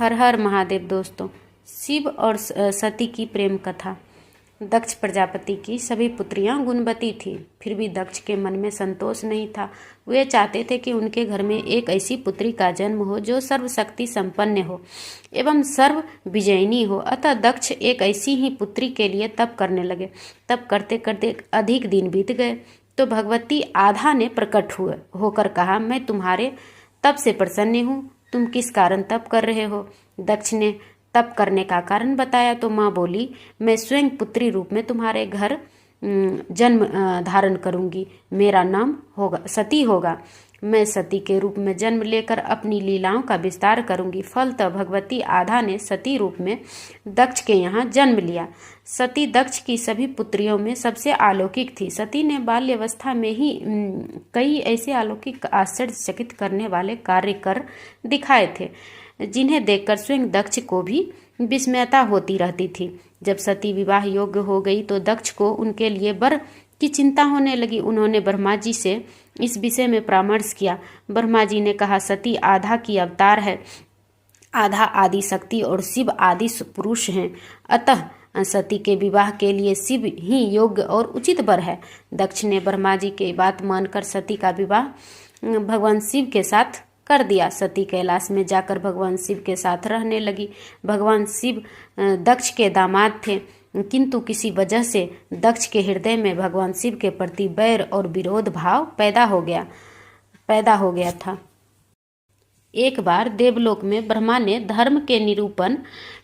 हर हर महादेव। दोस्तों, शिव और सती की प्रेम कथा। दक्ष प्रजापति की सभी पुत्रियां गुणवती थीं, फिर भी दक्ष के मन में संतोष नहीं था। वे चाहते थे कि उनके घर में एक ऐसी पुत्री का जन्म हो जो सर्वशक्ति संपन्न हो एवं सर्व विजयिनी हो। अतः दक्ष एक ऐसी ही पुत्री के लिए तप करने लगे। तप करते करते अधिक दिन बीत गए तो भगवती आधा ने प्रकट होकर कहा, मैं तुम्हारे तप से प्रसन्न हूँ। तुम किस कारण तप कर रहे हो? दक्ष ने तप करने का कारण बताया तो माँ बोली, मैं स्वयं पुत्री रूप में तुम्हारे घर जन्म धारण करूंगी। मेरा नाम सती होगा। मैं सती के रूप में जन्म लेकर अपनी लीलाओं का विस्तार करूंगी। फलतः भगवती आधा ने सती रूप में दक्ष के यहाँ जन्म लिया। सती दक्ष की सभी पुत्रियों में सबसे अलौकिक थी। सती ने बाल्यावस्था में ही कई ऐसे अलौकिक आश्चर्यचकित करने वाले कार्य कर दिखाए थे जिन्हें देखकर स्वयं दक्ष को भी विस्मयता होती रहती थी। जब सती विवाह योग्य हो गई तो दक्ष को उनके लिए वर की चिंता होने लगी। उन्होंने ब्रह्मा जी से इस विषय में परामर्श किया। ब्रह्मा जी ने कहा, सती आधा की अवतार है, आधा आदि शक्ति और शिव आदि पुरुष हैं। अतः सती के विवाह के लिए शिव ही योग्य और उचित वर है। दक्ष ने ब्रह्मा जी की बात मानकर सती का विवाह भगवान शिव के साथ कर दिया। सती कैलाश में जाकर भगवान शिव के साथ रहने लगी। भगवान शिव दक्ष के दामाद थे, किंतु किसी वजह से दक्ष के हृदय में भगवान शिव के प्रति बैर और विरोध भाव पैदा हो गया था। एक बार देवलोक में ब्रह्मा ने धर्म के निरूपण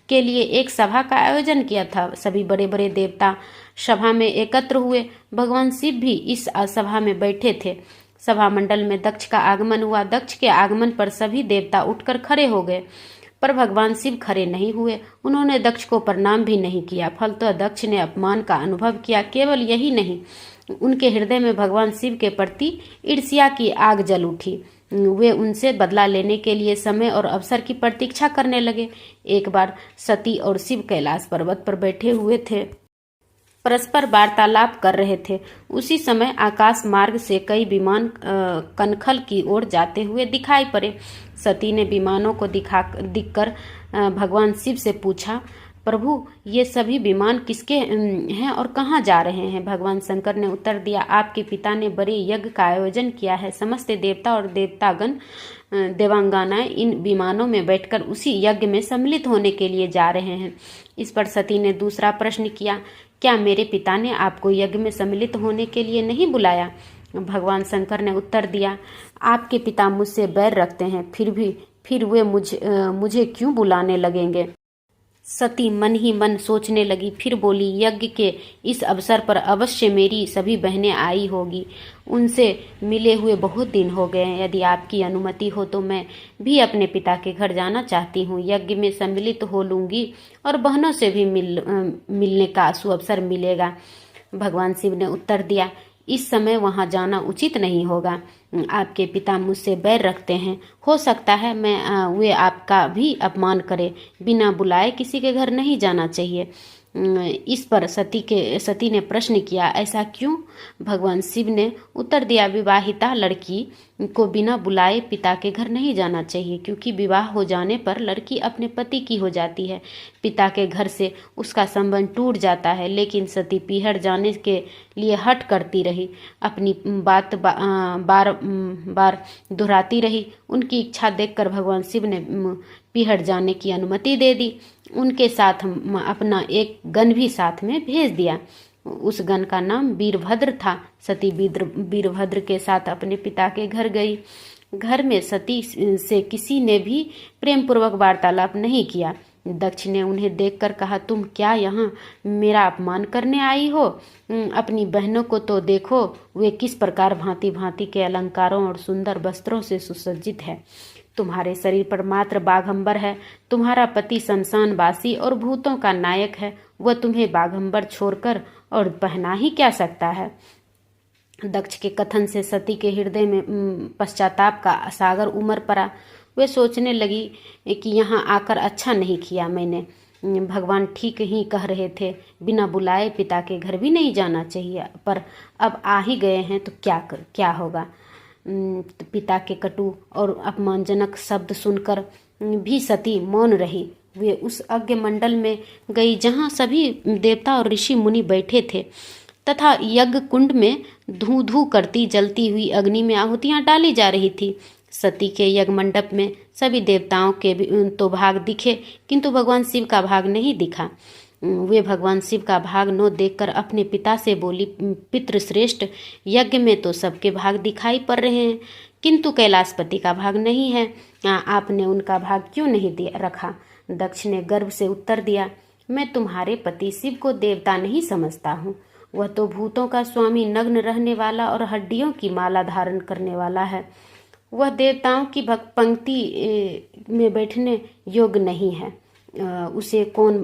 के लिए एक सभा का आयोजन किया था। सभी बड़े बड़े देवता सभा में एकत्र हुए। भगवान शिव भी इस सभा में बैठे थे। सभा मंडल में दक्ष का आगमन हुआ। दक्ष के आगमन पर सभी देवता उठकर खड़े हो गए, पर भगवान शिव खड़े नहीं हुए। उन्होंने दक्ष को प्रणाम भी नहीं किया। फलतः दक्ष ने अपमान का अनुभव किया। केवल यही नहीं, उनके हृदय में भगवान शिव के प्रति ईर्ष्या की आग जल उठी। वे उनसे बदला लेने के लिए समय और अवसर की प्रतीक्षा करने लगे। एक बार सती और शिव कैलाश पर्वत पर बैठे हुए थे, परस्पर वार्तालाप कर रहे थे। उसी समय आकाश मार्ग से कई विमान कनखल की ओर जाते हुए दिखाई पड़े। सती ने विमानों को दिखकर भगवान शिव से पूछा, प्रभु, ये सभी विमान किसके हैं और कहाँ जा रहे हैं? भगवान शंकर ने उत्तर दिया, आपके पिता ने बड़े यज्ञ का आयोजन किया है। समस्त देवता और देवांगनाएं इन विमानों में बैठकर उसी यज्ञ में सम्मिलित होने के लिए जा रहे हैं। इस पर सती ने दूसरा प्रश्न किया, क्या मेरे पिता ने आपको यज्ञ में सम्मिलित होने के लिए नहीं बुलाया? भगवान शंकर ने उत्तर दिया, आपके पिता मुझसे बैर रखते हैं, फिर वे मुझे क्यों बुलाने लगेंगे? सती मन ही मन सोचने लगी, फिर बोली, यज्ञ के इस अवसर पर अवश्य मेरी सभी बहनें आई होगी। उनसे मिले हुए बहुत दिन हो गए हैं। यदि आपकी अनुमति हो तो मैं भी अपने पिता के घर जाना चाहती हूँ। यज्ञ में सम्मिलित हो लूंगी और बहनों से भी मिलने का सुअवसर मिलेगा। भगवान शिव ने उत्तर दिया, इस समय वहां जाना उचित नहीं होगा। आपके पिता मुझसे बैर रखते हैं। हो सकता है वे आपका भी अपमान करें। बिना बुलाए किसी के घर नहीं जाना चाहिए। इस पर सती ने प्रश्न किया, ऐसा क्यों? भगवान शिव ने उत्तर दिया, विवाहिता लड़की को बिना बुलाए पिता के घर नहीं जाना चाहिए, क्योंकि विवाह हो जाने पर लड़की अपने पति की हो जाती है। पिता के घर से उसका संबंध टूट जाता है। लेकिन सती पीहर जाने के लिए हठ करती रही, अपनी बात बार बार दोहराती रही। उनकी इच्छा देखकर भगवान शिव ने पीहर जाने की अनुमति दे दी। उनके साथ अपना एक गण भी साथ में भेज दिया। उस गण का नाम वीरभद्र था। सती वीरभद्र के साथ अपने पिता के घर गई। घर में सती से किसी ने भी प्रेम पूर्वक वार्तालाप नहीं किया। दक्ष ने उन्हें देखकर कहा, तुम क्या यहाँ मेरा अपमान करने आई हो? अपनी बहनों को तो देखो, वे किस प्रकार भांति भांति के अलंकारों और सुंदर वस्त्रों से सुसज्जित है। तुम्हारे शरीर पर मात्र बाघंबर है। तुम्हारा पति शमशानवासी और भूतों का नायक है। वह तुम्हें बाघंबर छोड़कर और पहना ही क्या सकता है? दक्ष के कथन से सती के हृदय में पश्चाताप का सागर उमड़ पड़ा। वे सोचने लगी कि यहाँ आकर अच्छा नहीं किया मैंने। भगवान ठीक ही कह रहे थे, बिना बुलाए पिता के घर भी नहीं जाना चाहिए, पर अब आ ही गए हैं तो क्या होगा? पिता के कटु और अपमानजनक शब्द सुनकर भी सती मौन रही। वे उस यज्ञ मंडल में गई जहाँ सभी देवता और ऋषि मुनि बैठे थे तथा यज्ञ कुंड में धू धू करती जलती हुई अग्नि में आहुतियाँ डाली जा रही थी। सती के यज्ञ मंडप में सभी देवताओं के तो भाग दिखे, किंतु भगवान शिव का भाग नहीं दिखा। वे भगवान शिव का भाग न देखकर अपने पिता से बोली, पितृश्रेष्ठ, यज्ञ में तो सबके भाग दिखाई पड़ रहे हैं, किंतु कैलाशपति का भाग नहीं है। आपने उनका भाग क्यों नहीं रखा? दक्ष ने गर्व से उत्तर दिया, मैं तुम्हारे पति शिव को देवता नहीं समझता हूँ। वह तो भूतों का स्वामी, नग्न रहने वाला और हड्डियों की माला धारण करने वाला है। वह देवताओं की पंक्ति में बैठने योग्य नहीं है। उसे कौन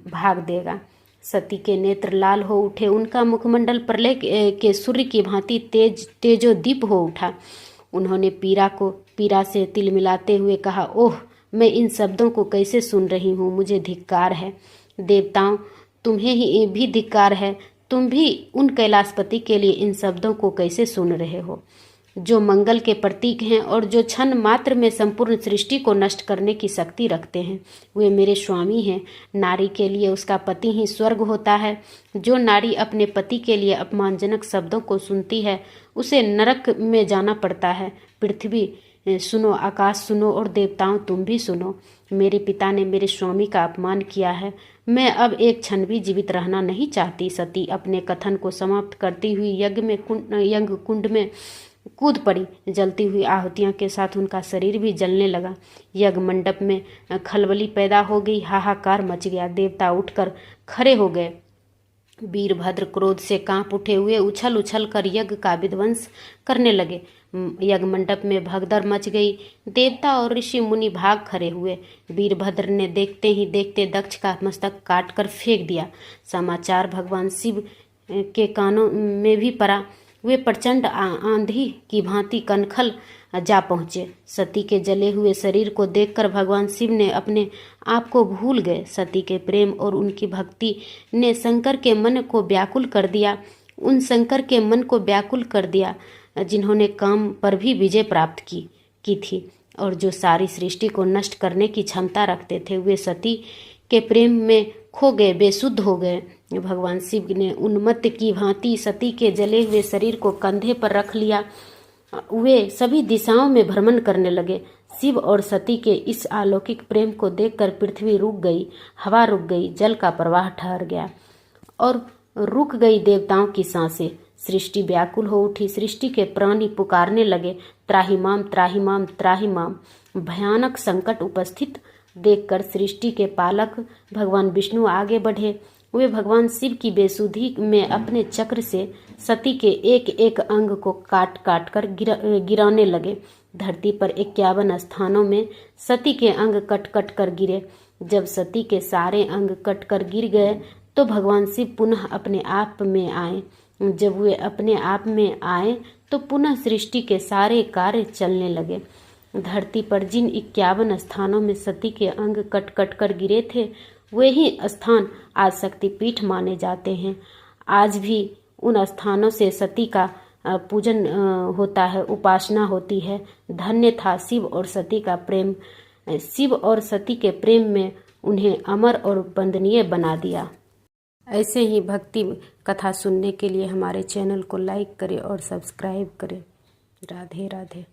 भाग देगा? सती के नेत्र लाल हो उठे। उनका मुखमंडल प्रलय के सूर्य की भांति तेजोदीप हो उठा। उन्होंने पीरा से तिल मिलाते हुए कहा, ओह, मैं इन शब्दों को कैसे सुन रही हूँ, मुझे धिक्कार है। देवताओं, तुम्हें ही भी धिक्कार है। तुम भी उन कैलाशपति के लिए इन शब्दों को कैसे सुन रहे हो, जो मंगल के प्रतीक हैं और जो क्षण मात्र में संपूर्ण सृष्टि को नष्ट करने की शक्ति रखते हैं। वे मेरे स्वामी हैं। नारी के लिए उसका पति ही स्वर्ग होता है। जो नारी अपने पति के लिए अपमानजनक शब्दों को सुनती है, उसे नरक में जाना पड़ता है। पृथ्वी सुनो, आकाश सुनो और देवताओं तुम भी सुनो। मेरे पिता ने मेरे स्वामी का अपमान किया है। मैं अब एक क्षण भी जीवित रहना नहीं चाहती। सती अपने कथन को समाप्त करती हुई यज्ञ कुंड में कूद पड़ी। जलती हुई आहुतियों के साथ उनका शरीर भी जलने लगा। यज्ञ मंडप में खलबली पैदा हो गई। हाहाकार मच गया। देवता उठकर खड़े हो गए। वीरभद्र क्रोध से कांप उठे। हुए उछल उछल कर यज्ञ का विध्वंस करने लगे। यज्ञ मंडप में भगदड़ मच गई। देवता और ऋषि मुनि भाग खड़े हुए। वीरभद्र ने देखते ही देखते दक्ष का मस्तक काट कर फेंक दिया। समाचार भगवान शिव के कानों में भी पड़ा। वे प्रचंड आंधी की भांति कनखल जा पहुँचे। सती के जले हुए शरीर को देखकर भगवान शिव ने अपने आप को भूल गए। सती के प्रेम और उनकी भक्ति ने शंकर के मन को व्याकुल कर दिया। उन शंकर के मन को व्याकुल कर दिया जिन्होंने काम पर भी विजय प्राप्त की थी और जो सारी सृष्टि को नष्ट करने की क्षमता रखते थे। वे सती के प्रेम में खो गए, बेसुध हो गए। भगवान शिव ने उन्मत्त की भांति सती के जले हुए शरीर को कंधे पर रख लिया। वे सभी दिशाओं में भ्रमण करने लगे। शिव और सती के इस अलौकिक प्रेम को देखकर पृथ्वी रुक गई, हवा रुक गई, जल का प्रवाह ठहर गया और रुक गई देवताओं की सांसें। सृष्टि व्याकुल हो उठी। सृष्टि के प्राणी पुकारने लगे, त्राहिमाम त्राहिमाम त्राहिमाम। भयानक संकट उपस्थित देखकर सृष्टि के पालक भगवान विष्णु आगे बढ़े। वे भगवान शिव की बेसुधी में अपने चक्र से सती के एक एक अंग को काट काट कर गिराने लगे। धरती पर 51 स्थानों में सती के अंग कट कट कर गिरे। जब सती के सारे अंग कट कर गिर गए तो भगवान शिव पुनः अपने आप में आए। जब वे अपने आप में आए तो पुनः सृष्टि के सारे कार्य चलने लगे। धरती पर जिन 51 स्थानों में सती के अंग कट कट कर गिरे थे, वे ही स्थान आज शक्तिपीठ माने जाते हैं। आज भी उन स्थानों से सती का पूजन होता है, उपासना होती है। धन्य था शिव और सती का प्रेम। शिव और सती के प्रेम में उन्हें अमर और वंदनीय बना दिया। ऐसे ही भक्ति कथा सुनने के लिए हमारे चैनल को लाइक करें और सब्सक्राइब करें। राधे राधे।